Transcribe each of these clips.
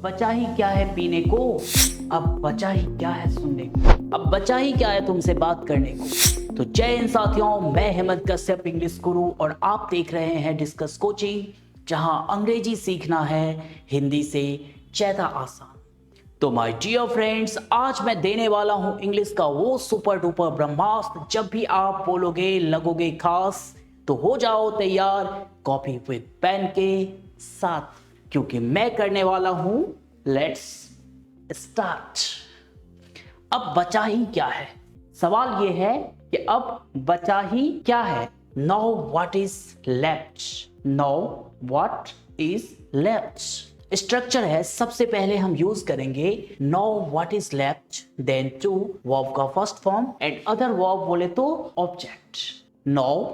बचा ही क्या है पीने को, अब बचा ही क्या है सुनने को, अब बचा ही क्या है तुमसे बात करने को। तो जय हिंद साथियों, मैं हेमंत कश्यप इंग्लिश गुरु और आप देख रहे हैं डिस्कस कोचिंग, जहां अंग्रेजी सीखना है हिंदी से ज्यादा आसान। तो माय डियर फ्रेंड्स, आज मैं देने वाला हूं इंग्लिश का वो सुपर डुपर ब्रह्मास्त्र। जब भी आप बोलोगे लगोगे खास, तो हो जाओ तैयार कॉपी विद पेन के साथ, क्योंकि मैं करने वाला हूं। Let's start. अब बचा ही क्या है, सवाल यह है कि अब बचा ही क्या है। Now what is left, now what is left. Structure है, सबसे पहले हम यूज करेंगे now what is left, then to verb का first form and other verb बोले तो object. Now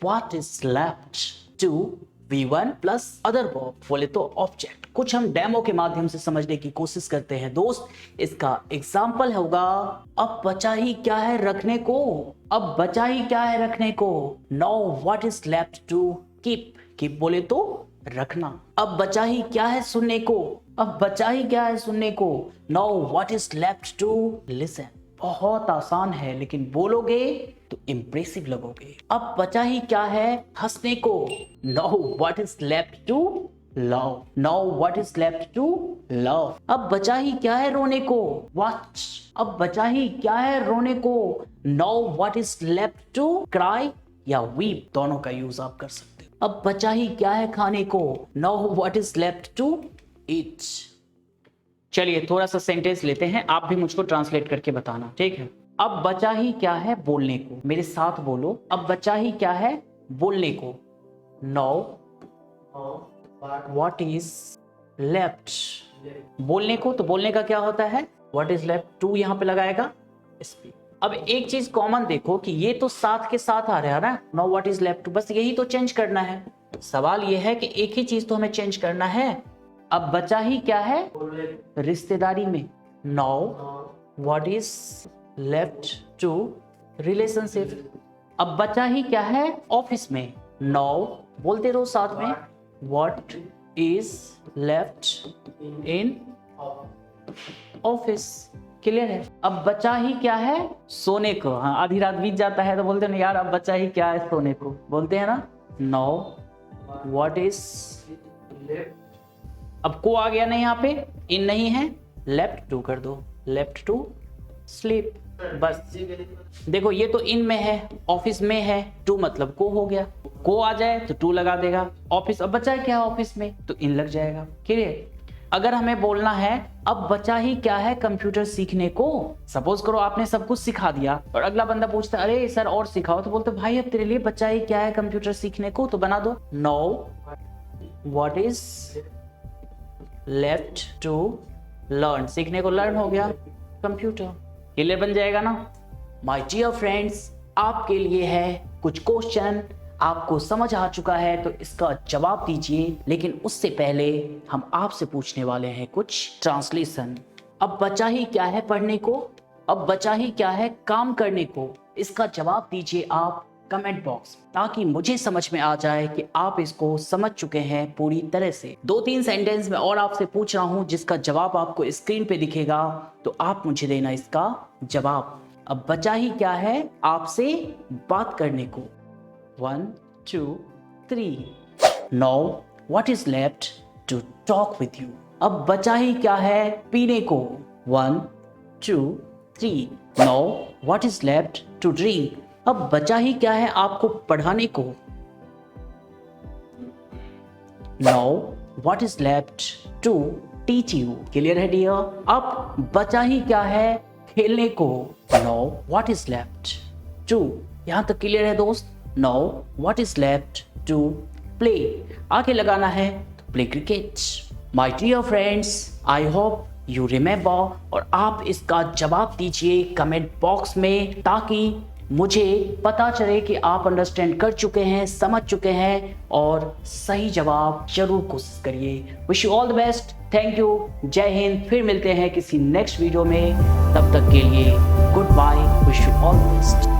what is left to V1 plus other verb बोले तो ऑब्जेक्ट। कुछ हम डेमो के माध्यम से समझने की कोशिश करते हैं दोस्त। इसका एग्जाम्पल होगा अब बचा ही क्या है रखने को, अब बचा ही क्या है रखने को। Now what is left to keep, keep बोले तो रखना। अब बचा ही क्या है सुनने को, अब बचा ही क्या है सुनने को। Now what is left to listen. बहुत आसान है, लेकिन बोलोगे तो इंप्रेसिव लगोगे। अब बचा ही क्या है हंसने को। Now what is left to love, now what is left to love. अब बचा ही क्या है रोने को, व्हाट। अब बचा ही क्या है रोने को। Now what is left to cry या वीप, दोनों का यूज आप कर सकते हो। अब बचा ही क्या है खाने को। Now what is left to eat. चलिए थोड़ा सा सेंटेंस लेते हैं, आप भी मुझको ट्रांसलेट करके बताना, ठीक है। अब बचा ही क्या है बोलने को, मेरे साथ बोलो। अब बचा ही क्या है बोलने को। नाउ व्हाट इज लेफ्ट बोलने को, तो बोलने का क्या होता है व्हाट इज लेफ्ट टू, यहां पे लगाएगा स्पीक। अब एक चीज कॉमन देखो कि ये तो साथ के साथ आ रहा है ना, now what is left to, बस यही तो चेंज करना है। सवाल ये है कि एक ही चीज तो हमें चेंज करना है। अब बचा ही क्या है रिश्तेदारी में। Now what is left to relationship. अब बचा ही क्या है ऑफिस में। नाउ बोलते रहो साथ में, what is left in office. Clear है। अब बचा ही क्या है सोने को। हाँ, आधी रात बीत जाता है तो बोलते हैं ना यार अब बचा ही क्या है सोने को, बोलते हैं ना। नाउ व्हाट इज, अब को आ गया ना यहाँ पे, इन नहीं है, लेफ्ट टू कर दो, लेफ्ट टू स्लीप। बस देखो ये तो इन में है, ऑफिस में है, टू मतलब को हो गया, को आ जाए तो टू लगा देगा। ऑफिस, अब बचा है क्या ऑफिस में, तो इन लग जाएगा। क्लियर। अगर हमें बोलना है अब बचा ही क्या है कंप्यूटर सीखने को, सपोज करो आपने सब कुछ सिखा दिया और अगला बंदा पूछता है अरे सर और सिखाओ, तो बोलते भाई अब तेरे लिए बचा ही क्या है कंप्यूटर सीखने को, तो बना दो now what is left to learn. सीखने को लर्न हो गया कंप्यूटर। क्लियर बन जाएगा ना। माय डियर फ्रेंड्स, आपके लिए है कुछ क्वेश्चन, आपको समझ आ चुका है तो इसका जवाब दीजिए, लेकिन उससे पहले हम आपसे पूछने वाले हैं कुछ ट्रांसलेशन। अब बचा ही क्या है पढ़ने को, अब बचा ही क्या है काम करने को, इसका जवाब दीजिए आप कमेंट बॉक्स, ताकि मुझे समझ में आ जाए कि आप इसको समझ चुके हैं पूरी तरह से। 2-3 सेंटेंस में और आपसे पूछ रहा हूं जिसका जवाब आपको स्क्रीन पे दिखेगा, तो आप मुझे देना इसका जवाब। अब बचा ही क्या है आपसे बात करने को। 1 2 3। Now what is left to talk with you. अब बचा ही क्या है पीने को। 1 2 3। Now what is left to drink. अब बचा ही क्या है आपको पढ़ाने को। Now what is left to teach you. Clear है डियर। अब बचा ही क्या है खेलने को। Now what is left to, यहां तक क्लियर है दोस्त। Now what is left to play, आगे लगाना है तो play cricket. My dear friends, I hope you remember, और आप इसका जवाब दीजिए कमेंट बॉक्स में, ताकि मुझे पता चले कि आप अंडरस्टैंड कर चुके हैं, समझ चुके हैं, और सही जवाब जरूर कोशिश करिए। Wish you all the best, thank you, जय हिंद। फिर मिलते हैं किसी नेक्स्ट वीडियो में, तब तक के लिए goodbye, wish you all the best.